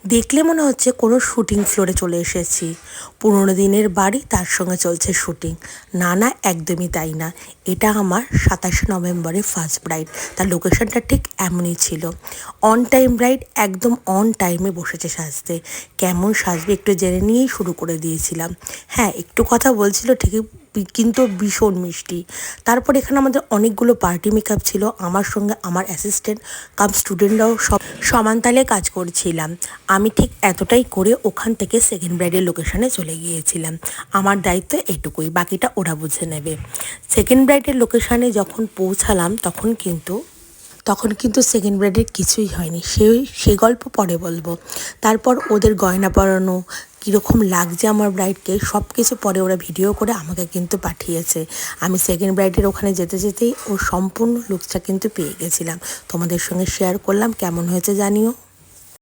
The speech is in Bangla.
দেখলে মনে হচ্ছে কোনো শুটিং ফ্লোরে চলে এসেছি। ১৫ দিনের বাড়ি, তার সঙ্গে চলছে শুটিং। না না, একদমই তাই না। এটা আমার ২৭শে নভেম্বরের ফার্স্ট ব্রাইড। তার লোকেশনটা ঠিক এমনই ছিল। অন টাইম ব্রাইড, একদম অন টাইমে বসেছে সাজতে। কেমন সাজবে একটু জেনে নিয়েই শুরু করে দিয়েছিলাম। হ্যাঁ, একটু কথা বলছিল ঠিকই, কিন্তু ভীষণ মিষ্টি। তারপর এখানে আমাদের অনেকগুলো পার্টি মেকআপ ছিল। আমার সঙ্গে আমার অ্যাসিস্ট্যান্ট কাম স্টুডেন্টরাও সব সমান তালে কাজ করছিলাম। আমি ঠিক এতটাই করে ওখান থেকে সেকেন্ড ব্রাইডের লোকেশনে চলে গিয়েছিলাম। আমার দায়িত্ব এটুকুই, বাকিটা ওরা বুঝে নেবে। সেকেন্ড ব্রাইডের লোকেশনে যখন পৌঁছালাম তখন কিন্তু সেকেন্ড ব্রাইডের কিছুই হয়নি। সে গল্প পরে বলবো। তারপর ওদের গয়না পরানো, কীরকম লাগছে আমার ব্রাইডকে, সব কিছু পরে ওরা ভিডিও করে আমাকে কিন্তু পাঠিয়েছে। আমি সেকেন্ড ব্রাইডের ওখানে যেতে যেতেই ওর সম্পূর্ণ লুকসটা কিন্তু পেয়ে গেছিলাম। তোমাদের সঙ্গে শেয়ার করলাম, কেমন হয়েছে জানিও।